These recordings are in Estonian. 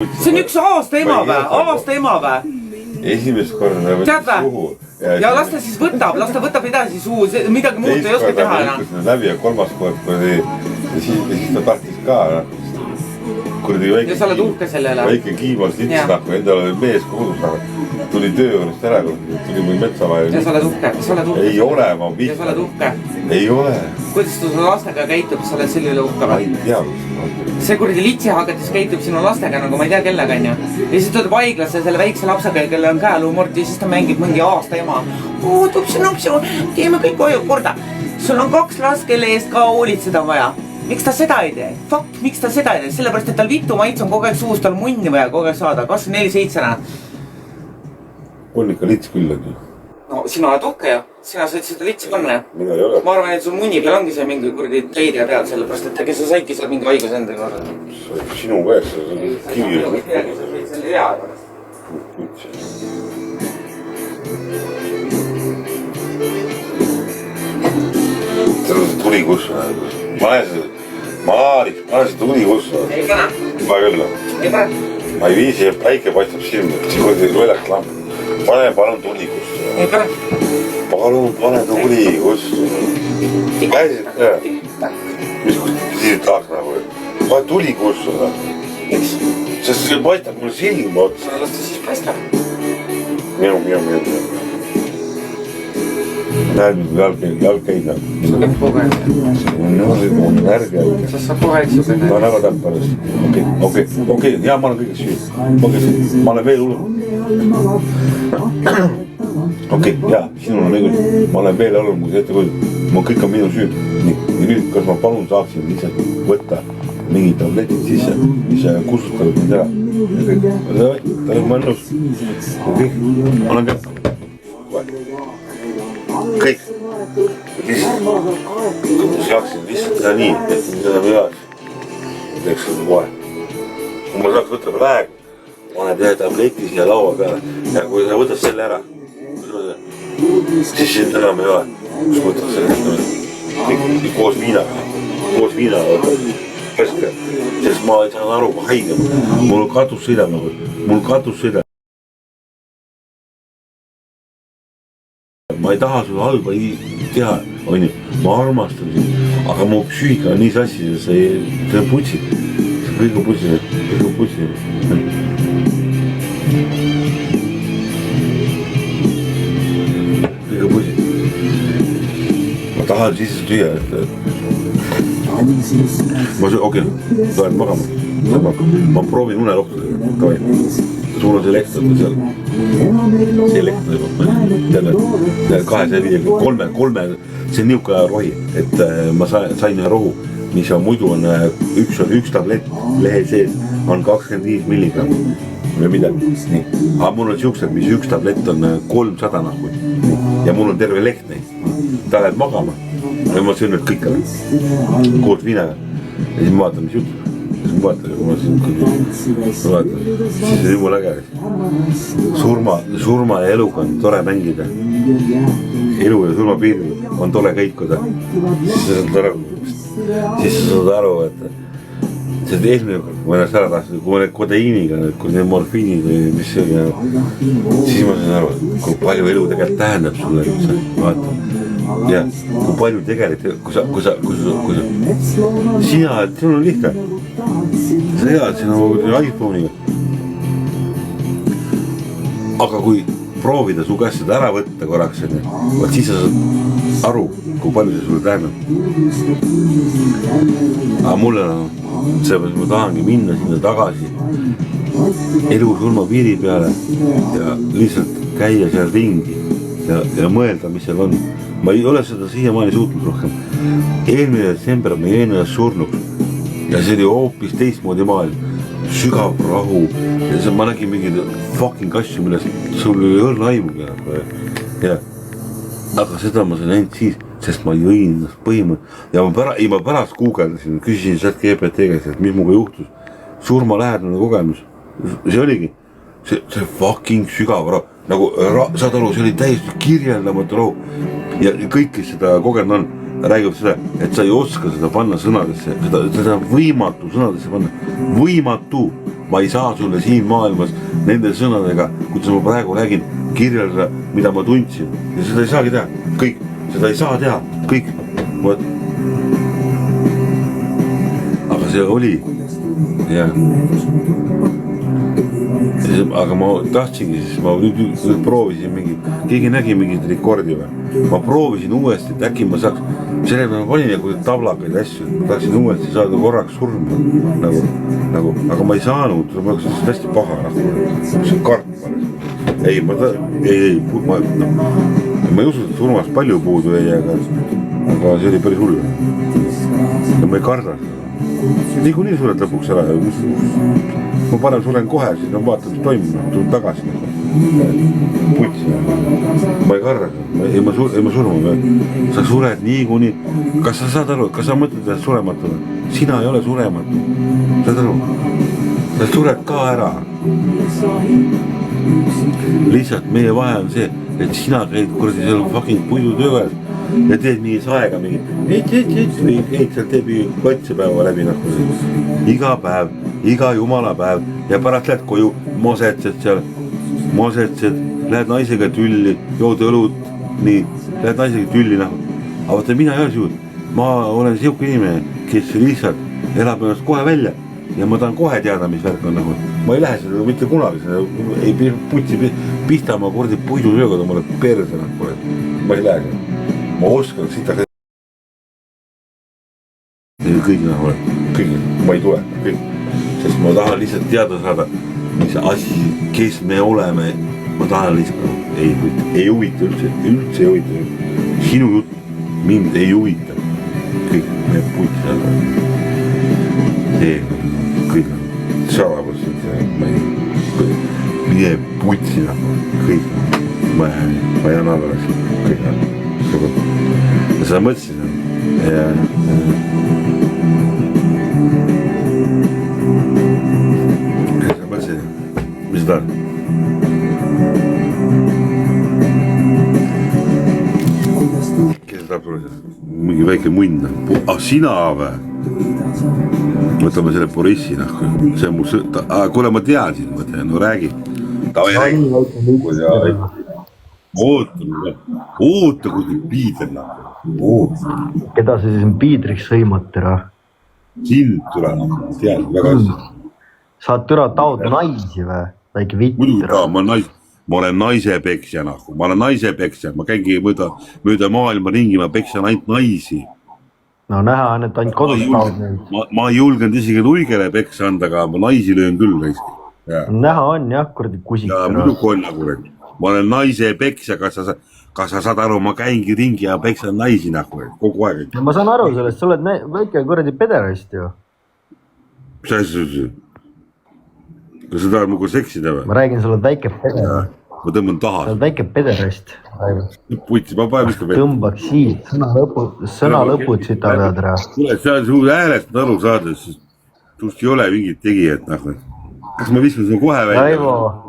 See on üks aasta ema vä? Esimest korda võttis suhu. Ja las ta siis võtab, edasi suhu, midagi muud ei oska teha enam. Läbi ja kolmas kord, ja siis ta tahtis ka. Ja sa oled uhke sellele. Väike kiimas litsi endal oli mees kodus, tuli töö juurest ära, tuli mul metsa vahel. Ja sa oled uhke. Ei ole, ma vihkan. Ja sa oled uhke. Ei ole. Kuidas ta lastega käitub, sa oled selle üle uhke või? Ma ei tea. See kuradi litsi hakates käitub sinu lastega, nagu ma ei tea kellega on ju. Ja siis tuleb haiglasse selle väikse lapsega, kelle on käelumord ja siis ta mängib mingi aasta ema. Tupsu, teeme kõik korda. Sul on 2 last, kelle eest ka hoolitseda vaja. Miks ta seda ei tee? Fuck, miks ta seda ei tee? Sellepärast, et tal vitu maits on kogu aeg suus, tal munni vaja kogu aeg saada. 24/7. On ikka lits küll, on ju. No, sina oled uhke ju. Sina said seda litsi panna. Mina ei ole. Ma arvan, et sul munni peal ongi see mingi kuradi leidja peal, sellepärast, et kes sa saidki seal mingi haigus enda korda. Sinu käes, see on kivi. See oli hea. See on tuli kussu. Ma olen see tuli kussu. Ei pane. Ma küll. Ei pane. Ma ei viisi, et päike paistab silma. See kuradi loelaks lamp. Pane palun tuli kussu. Ei pane. Palun pane tuli kussu. Käisid, mis siis tahaks nagu. Pane tuli kussu. Miks? Sest see paistab mul silma otsa. Las ta siis paistab. Minu. Näed, mis jalg käid. Sul käib kogu aeg. On närg jälle. Sest sa kogu aeg siuke. Ma olen väga täppärast. Okei. Ja ma olen kõigest süü. Ma olen veel hullum. Okei, jaa, sinul on õigus. Ma olen veel hullum, kui see ette kujud. Kõik on minu süü. Ja nüüd, kas ma palun saaksin lihtsalt võtta mingid tabletid sisse, mis kustutavad mind ära. Ta on mõnnus. Ma olen kätt. Kõik. Kui ma saaksin lihtsalt teha nii, et mida ta veas. Teeks seda kohe. Kui ma saaks võtta praegu, paned ühe tableti siia laua peale. Ja kui sa võtad selle ära, siis sind enam ei ole. Kus võtad selle kõik koos viinaga võtad. Keske. Sest ma ei saa aru, kui haige. Mul katus sõidab. Ma ei taha sulle halba teha, on ju, ma armastan sind, aga mu psüühika on nii sassi, see on putsid. See kõik on putsid. Kõik on putsid. Ma tahan sisse tühja, okei, lähen magama. Ma proovin unelohtu. Sul on see lehtad seal. See lehtad. Tead 253. See on niuka rohi, et ma sain ühe rohu, mis on muidu on üks tablett lehe sees on 25 milligramm või midagi. Nii. Aga mul on siuksed, mis üks tablett on 300 nahku. Ja mul on terve leht neid. Ta läheb magama. Ja ma söön nüüd kõik ära. Koos viinaga. Ja siis ma vaatan, mis juhtub. Siis ma vaatan. Siis on jumala äge. Surma ja eluga on tore mängida. Elu ja surma piiril on tore käikuda. Siis sa saad aru, et see on esimene kord, kui ma ennast ära tahtsin, kui ma need kodeiiniga, kui need morfiinid või mis see oli, siis ma sain aru, kui palju elu tegelikult tähendab sulle üldse, vaata. Ja kui palju tegelikult, kui sa, sina, sul on lihtne, sa head sinu iPhone'iga. Aga kui proovida su käest seda ära võtta korraks, vaat siis sa saad aru, kui palju see sulle tähendab. Aga mulle seepärast ma tahangi minna sinna tagasi elu surma piiri peale ja lihtsalt käia seal ringi ja mõelda, mis seal on. Ma ei ole seda siiamaani suutnud rohkem. Eelmine detsember ma jäin ennast surnuks ja see oli hoopis teistmoodi maailm. Sügav rahu ja ma nägin mingid fucking asju, millest sul oli õrna aimugi. Aga seda ma sain ainult siis, sest ma jõin ennast põhimõtteliselt ja ma pärast guugeldasin, küsisin sealt GPT käest, et mis muga juhtus. Surmalähedane kogemus. See oligi see fucking sügav rahu. Nagu saad aru, see oli täiesti kirjeldamatu rahu. Ja kõik, kes seda kogenud on, räägib seda, et sa ei oska seda panna sõnadesse. Seda võimatu sõnadesse panna. Võimatu. ma ei saa sulle siin maailmas nende sõnadega, kuidas ma praegu räägin, kirjeldada, mida ma tundsin. Ja seda ei saagi teha, kõik, seda ei saa teha, kõik. Võt. Aga see oli, jah. Aga ma tahtsingi, siis ma nüüd proovisin mingi, keegi nägi mingit rekordi või. Ma proovisin uuesti, et äkki ma saaks, sellega ma panin nagu tablakaid asju, tahtsin uuesti saada korraks surma, nagu, aga ma ei saanud, ma oleks hästi paha, see karp. Ei, ma ei usu, et surmast palju puudu ei, aga see oli päris hull. Ja ma ei karda. Niikuinii sured lõpuks ära. Ma parem suren kohe, siis ma vaatan, mis toimub, tulen tagasi. Putsi. Ma ei karda, ei ma surma. Sa sured niikuinii. Kas sa saad aru, kas sa mõtled, et surematu? Sina ei ole surematu. Saad aru? Sa sured ka ära. Lihtsalt meie vahe on see, et sina käid kuradi seal fucking puidutöös ja teed mingi saega mingi eit seal teeb katsepäeva läbi iga päev, iga jumala päev ja pärast lähed koju, mosetsed seal, lähed naisega tülli, jood õlut, nii, lähed naisega tülli aga vaata, mina ei ole siuud, ma olen siuke inimene, kes lihtsalt elab ennast kohe välja ja ma tahan kohe teada, mis värk on ma ei lähe seda mitte kunagi, ei putsi pihta ma kurdi puidutööga, ma olen perse ma ei lähe. Ma oskan sita kõik ma ei tule, kõik, sest ma tahan lihtsalt teada saada, mis asi, kes me oleme, ma tahan lihtsalt, ei huvita üldse ei huvita, sinu jutt mind ei huvita, kõik me putsi see, kõik salabus, mine putsi, kõik, ma jään alla, kõik ja seda mõtlesin ja seda mõtlesin, mis ta on? Kes tahab sulle mingi väike munn, sina või? Võtame selle Borissi, see on mu sõtta, kuule ma tean siis, ma tean, no räägi. Oota, kui te piidrina. Keda sa siis piidriks sõimad türa? Sind türa, tead, väga hästi. Saad türa taud naisi või? Väike vitt türa. Ma olen naisepeksja, ma käingi mööda maailma ringi, ma peksan ainult naisi. No näha on, et ainult kodus taud neid. Ma ei julgenud isegi luigele peksa anda, aga ma naisi löön küll. Näha on jah, kurdi kusik. Ja muidugi on nagu räägi. Ma olen naise peksja, kas sa saad aru, ma käingi ringi ja peksan naisi kogu aeg. Ma saan aru sellest, sa oled väike kuradi pederast ju. Mis asja? Kas sa tahad mugu seksida või? Ma räägin, sa oled väike pederast. Ma tõmban taha. Sa oled väike pederast. Putsi, ma pae miska peale. Tõmbaks siit, sõna lõpud sita pead ära. Tule, sa on suur häälest aru saades, sest tust ei ole mingit tegijat. Kas ma viskan seda kohe välja? Raivo.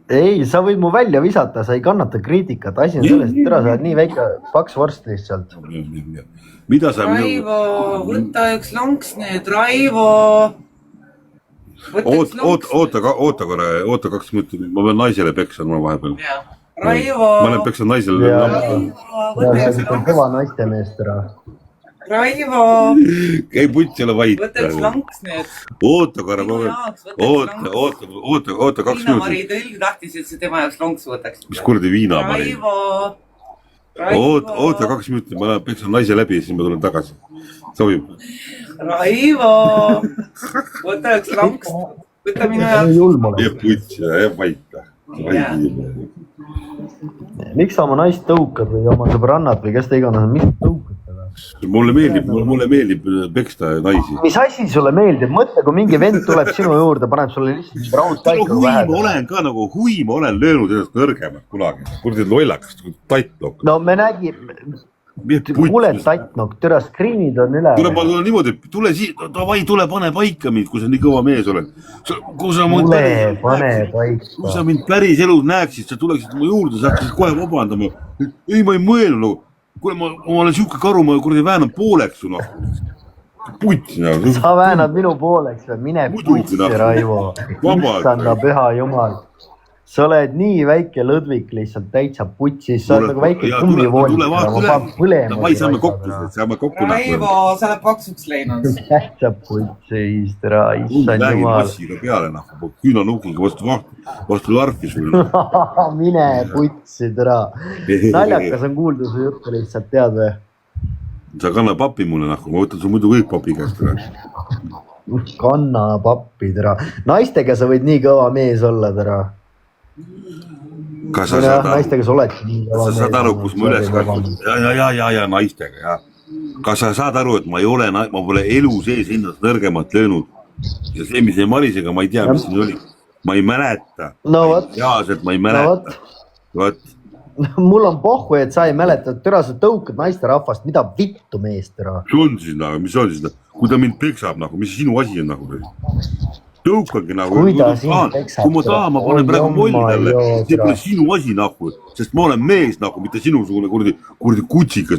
Ei, sa võid mu välja visata, sa ei kannata kriitikat, asi on sellest, et sa oled nii väike paks vorst lihtsalt. Mida sa... Raivo, võta üks lonks nüüd, Raivo. Oota 2 minutit, ma pean naisele peksan ma vahepeal. Raivo. Ma olen peksan naisele. Ja sa oled kõva naiste meest ära. Raivo. Ei putsi ole vait. Võta üks lonks nüüd. Oota korra, oota 2 minutit. Viina-Mari tõlg tahtis, et see tema jaoks lonks võtaks. Mis kuradi Viina-Mari? Raivo. Oota 2 minutit, ma peksan naise läbi ja siis ma tulen tagasi. Sobib? Raivo. Võta üks lonks. Võta minu jaoks. Ja putsi, vait. Miks sa oma naist tõukad või oma sõbrannat või kes ta iganes, miks tõukad teda? Mulle meeldib peksta naisi. Mis asi sulle meeldib? Mõtle, kui mingi vend tuleb sinu juurde, paneb sulle lihtsalt raud taika vähe. Ma olen löönud ennast nõrgemalt kunagi. Kurdi lollakast, taitnokk. No me nägime... Kuule taitnokk, türa screenid on üle. Tule, ma tulen niimoodi, tule pane paika mind, kui sa nii kõva mees oled. Tule, pane paika. Kui sa mind päris elus näeksid, sa tuleksid mu juurde, sa hakkasid kohe vabandama. Ei, ma ei mõelnud. Kuule, ma olen siuke karu, ma kuradi väänam pooleks su nahku. Putsi sa väänad minu pooleks või mine putsi, Raivo. Issanda püha jumal. Sa oled nii väike lõdvik lihtsalt täitsa putsis. Sa oled nagu väike kummivoolik. Davai, saame kokku. Raivo, sa oled paksuks läinud. Täitsa putsis, issand jumal. Massiga peale, küünanukkiga vastu larfi sulle. Mine putsi, tere. Naljakas on kuulda su juttu lihtsalt, tead või? Sa kanna papi mulle, ma võtan su muidu kõik papi käest. Kanna pappi, tere. Naistega sa võid nii kõva mees olla, tere. Kas sa saad aru, kus ma üles kasvanud? Ja naistega, ja. Kas sa saad aru, et ma pole elu sees ennast nõrgemat löönud? Ja see, mis ei marisega, ma ei tea, mis siin oli. Ma ei mäleta. Jaased, ma ei mäleta. Mul on pohhu, et sa ei mäleta, et türa sa tõukad naiste rahvast, mida vittu mees, türa. Mis on siis? Kui ta mind peksab, mis sinu asi on? Tõukagi, kui ma tahan, ma panen praegu molli talle, see pole sinu asi, sest ma olen mees, mitte sinusugune kurdi kutsikas.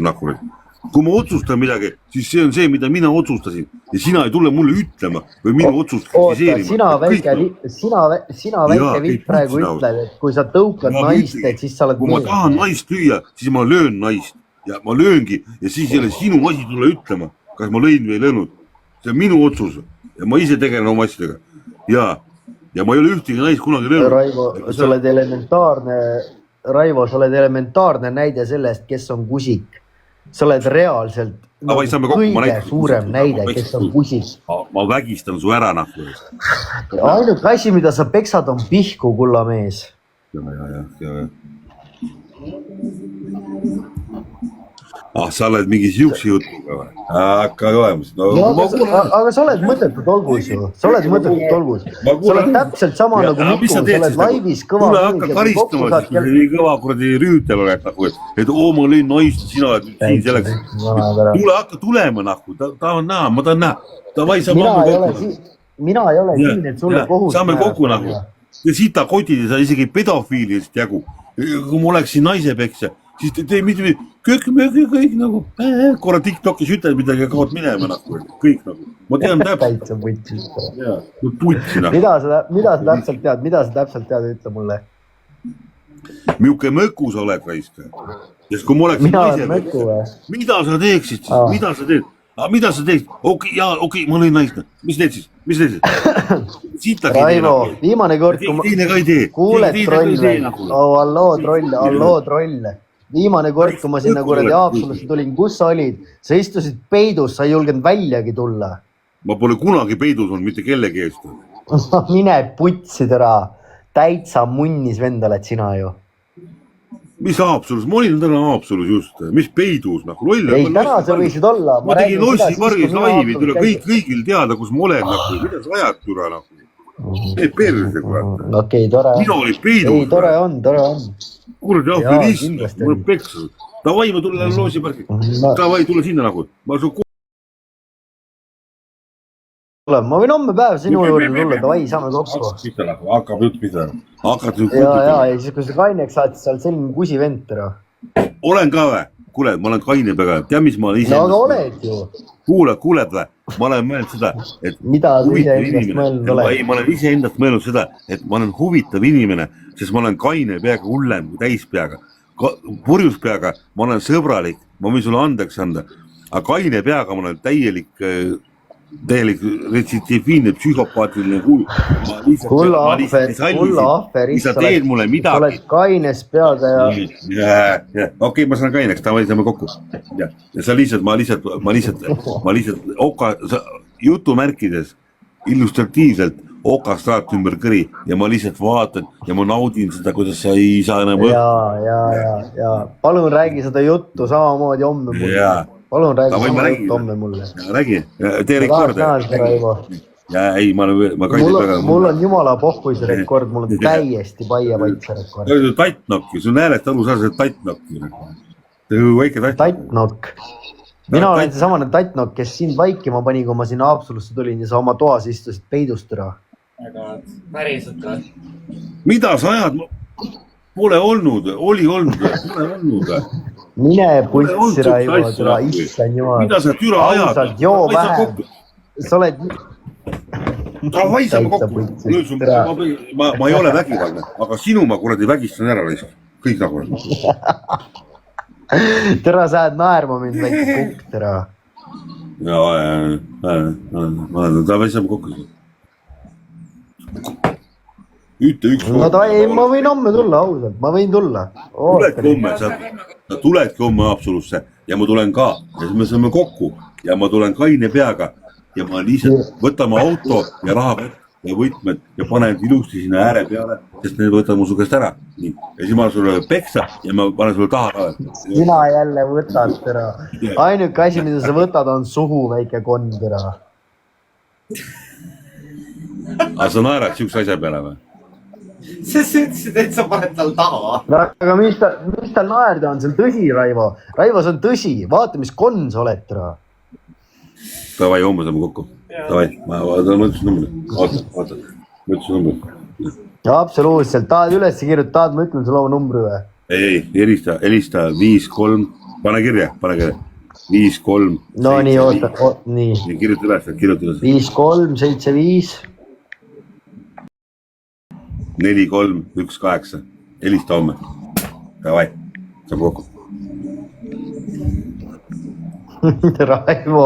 Kui ma otsustan midagi, siis see on see, mida mina otsustasin ja sina ei tule mulle ütlema või minu otsust kritiseerima. Sina väike vitt praegu ütled, et kui sa tõukad naist, et siis sa oled kui ma tahan naist lüüa, siis ma löön naist ja ma lööngi ja siis ei ole sinu asi tulla ütlema, kas ma lõin või ei löönud. See on minu otsus ja ma ise tegelen oma asjadega. Ja ma ei ole ühtegi naist kunagi löönud. Raivo, sa oled elementaarne näide sellest, kes on kusik. Sa oled reaalselt kõige suurem näide, kes on kusik. Ma vägistan su ära. Ainuke asi, mida sa peksad, on pihku, kulla mees. Ja. Sa oled mingi siuksi jutuga või? Hakka olemas. Aga sa oled mõttetud olgus ju. Sa oled täpselt sama nagu Miku, sa oled laivis kõva. Tule hakka karistama, siis kui nii kõva kuradi rüütel oled, et ma lõin naist, sina oled siin selleks. Tule hakka tulema, tahan näha, ma tahan näha. Mina ei ole siin, et sulle kohus. Saame kokku ja sita kotid ja sa isegi pedofiilidest jagu. Kui ma oleksin naise peksja, siis tee mitte kõik korra TikTokis ütled midagi ja kaod minema kõik . Ma tean täpselt. Mida sa täpselt tead, ütle mulle. Milline mõku sa oled, raisk? Sest kui ma oleksin naise peksja, mida sa teeksid siis? Mida sa teeksid? Okei, ma lõin naist. Mis teed siis? Raivo, viimane kord, kui ma... Kuuled troll veel. Alloo troll. Viimane kord, kui ma sinna kuradi Haapsalusse tulin, kus sa olid? Sa istusid peidus, sa ei julgenud väljagi tulla. Ma pole kunagi peidus olnud mitte kellegi eest. Mine putsi tere. Täitsa munnis vend oled sina ju. Mis Haapsalus? Ma olin täna Haapsalus just. Mis peidus? Ei, täna sa võisid olla. Ma tegin Lossi Margis laivi, kõigil teada, kus ma olen. Mida sa ajad türa? Ei perse, kurat. Okei, tore. Mina olin peidus. Ei, tore on. Kuradi aferism, mul on peksa. Davai, ma tulen Lossi Margis. Davai, tule sinna . Ma võin homme päev sinu juurde tulla, davai, saame kokku. Hakkab jutt pihta. Ja, siis kui sa kaineks saad, sa oled selline kusi vend, tere. Olen ka või? Kuule, ma olen kaine peaga. Tea, mis ma olen ise... No, aga oled ju. Kuuled või? Ma olen mõelnud seda, et... Mida sa ise endast mõelnud oled? Ma olen ise endast mõelnud seda, et ma olen huvitav inimene, sest ma olen kaine peaga, hullem kui täispeaga. Purjus peaga, ma olen sõbralik, ma võin sulle andeks anda. Aga kaine peaga ma olen täielik retsitiiviinne, psühhopaatiline hull. Kulla ahver, sa oled kaines peaga ja... Okei, ma saan kaineks, ta saame kokku. Ja sa ma lihtsalt jutumärkides illustratiivselt okastraat ümber kõri ja ma lihtsalt vaatan ja ma naudin seda, kuidas sa ei saa enam... Ja. Palun räägi seda juttu samamoodi homme mulle. Palun räägi sama juttu homme mulle. Räägi, tee rekord. Mul on jumala pohkuise rekord, mul on täiesti paia vaitse rekord. Tattnokki, sul on häälest aru saa see tattnokki. Väike tattnokk. Mina olen see samane tattnokk, kes sind vaikima pani, kui ma sinna Haapsalusse tulin ja sa oma toas istusid peidustüra. Aga päriselt või? Mida sa ajad? Pole olnud, oli olnud. mine putsi Raivo, türa, issand jumal. mida sa türa ajad? Ausalt, joo vähem. Sa oled... Davai, saame kokku. Ma ei ole vägivaldne, aga sinu ma kuradi vägistan ära lihtsalt. Kõik nagu. Türa, sa oled naerma mind väike kukk, türa. Davai, saame kokku. Ütle üks. No ei, ma võin homme tulla, ausalt, ma võin tulla. Tuledki homme, sa tuledki homme absoluutse ja ma tulen ka ja siis me saame kokku ja ma tulen kaine peaga ja ma lihtsalt võtame auto ja raha ja võtmed ja panen ilusti sinna ääre peale, sest need võtavad mu su käest ära. Nii. Ja siis ma olen sulle peksa ja ma panen sulle taha ka. Sina jälle võtad, türa. Ainuke asi, mida sa võtad, on suhu väike konn, türa. Aga sa naerad siukse asja peale või? Sa ütlesid, et sa paned tal taha. Aga mis tal naerda on, see on tõsi, Raivo. Raivo, see on tõsi. Vaata, mis konn sa oled, türa. Davai, homme saame kokku. Davai, ma mõtlesin numbri. Vaata, mõtlesin numbri. Ja absoluutselt, tahad üles kirjutada, tahad, ma ütlen sulle oma numbri või? Ei, helista 5-3, pane kirja. 5-3. No nii, oota, nii. Kirjuta üles. 5-3-7-5. 4-3-1-8. Helista homme. Davai, saab kokku. Raivo,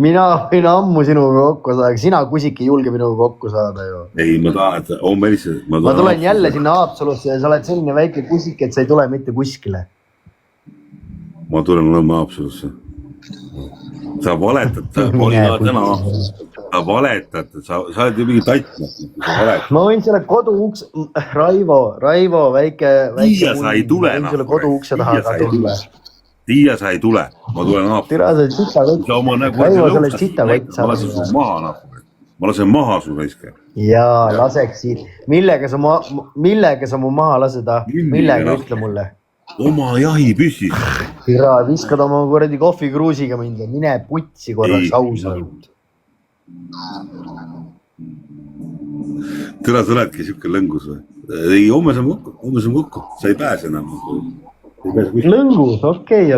mina võin ammu sinuga kokku saada, aga sina kusik ei julge minuga kokku saada ju. Ei, ma tahan, et homme helistad. Ma tulen jälle sinna Haapsalusse ja sa oled selline väike kusik, et sa ei tule mitte kuskile. Ma tulen homme Haapsalusse. Sa valetad, sa valetad, sa oled ju mingi tatt. Ma võin selle koduuks, Raivo, väike. Tiia sa ei tule. Võin selle koduukse taha ka tulla. Tiia sa ei tule, ma tulen Haapsalusse. Tira, sa oled sitakott. Raivo, sa oled sitakott. Ma lasen su maha, ma lasen maha su raiske. Jaa, laseks siit. Millega sa mu maha lased, millega ütle mulle? Oma jahipüssis. Tira, viskad oma kuradi kohvikruusiga mind ja mine putsi korraks ausalt. Tira, sa oledki siuke lõngus või? Ei, homme saame kokku, sa ei pääse enam. Lõngus, okei.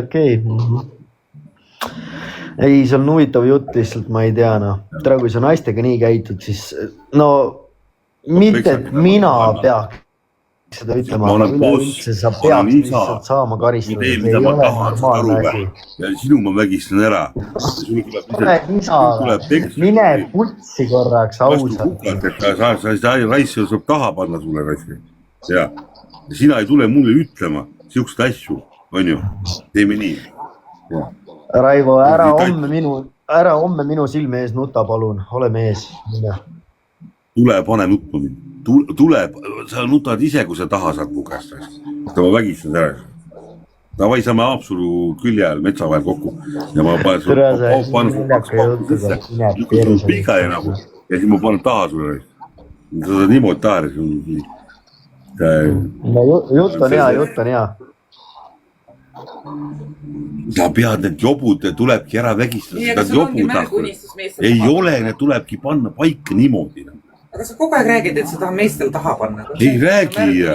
Ei, see on huvitav jutt lihtsalt, ma ei tea, no. Tere, kui sa naistega nii käitud, siis no mitte, et mina peaks seda ütlema, aga üleüldse sa peaks lihtsalt saama karistada. Tee, mida ma tahan, sa aru või? Ja sinu ma vägistan ära. Mine putsi korraks, ausalt. Sa raissi saab taha panna sulle raissi. Ja sina ei tule mulle ütlema siukest asju, on ju? Teeme nii. Raivo, ära homme minu silme ees nuta, palun. Ole mees. Tule, pane nutma mind. Tule, sa nutad ise, kui sa taha saad mu käest. Ma vägistan ära. Davai, saame Haapsalu külje ajal metsa vahel kokku. Ja ma panen sulle pika ja nagu. Ja siis ma panen taha sulle. Sa saad niimoodi taha. Jutt on hea. Sa pead need jobud, tulebki ära vägistada. Ei ole, need tulebki panna paika niimoodi. Aga sa kogu aeg räägid, et sa tahad meestel taha panna. Ei räägi.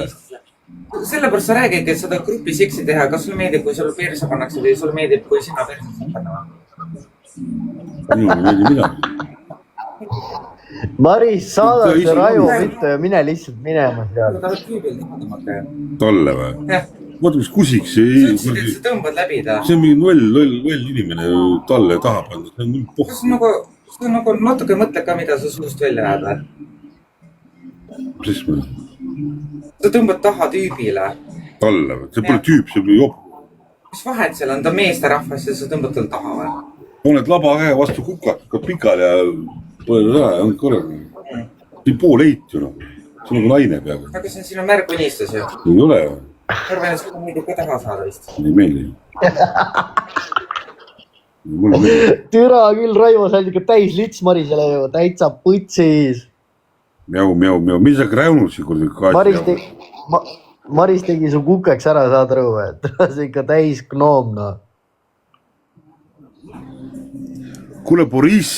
Sellepärast sa räägidki, et seda grupi seksi teha. Kas sulle meeldib, kui sulle perse pannakse või sulle meeldib, kui sina perse saab panna? Minule meeldib midagi. Maris, saada see Raivo mitte ja mine lihtsalt minema seal. Talle või? Jah. Vaata, mis kusiks. Sa ütlesid, et sa tõmbad läbi ta. See on mingi loll inimene talle taha pannud. See on nagu natuke mõtle ka, mida sa suust välja ajad. Mis mõne? Sa tõmbad taha tüübile. Talle või? See pole tüüp, see pole jopp. Mis vahet seal on? Ta meeste rahvas ja sa tõmbad tal taha või? Paned laba käe vastu kukat, ka pikal ja põled ära ja on korraga. See on pool eit ju. See on nagu naine peaaegu. Aga see on sinu märgunistus ju. Ei ole või? Arvan, et sulle meeldib ka taha saada vist. Ei meeldi. Mulle meeldib. Türa küll, Raivo, sa oled ikka täis lits Marisele ju, täitsa putsis. Mjau. Mis sa kräunud siin kurdi kaati? Maris tegi su kukeks ära, saad aru, et see ikka täis gnoom, no. Kuule, Boris.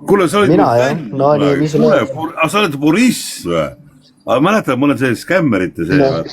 Kuule, sa oled... Mina, jah. No nii, mis sul on? Sa oled Boris või? Aga mäletad, ma olen see skämmerite see.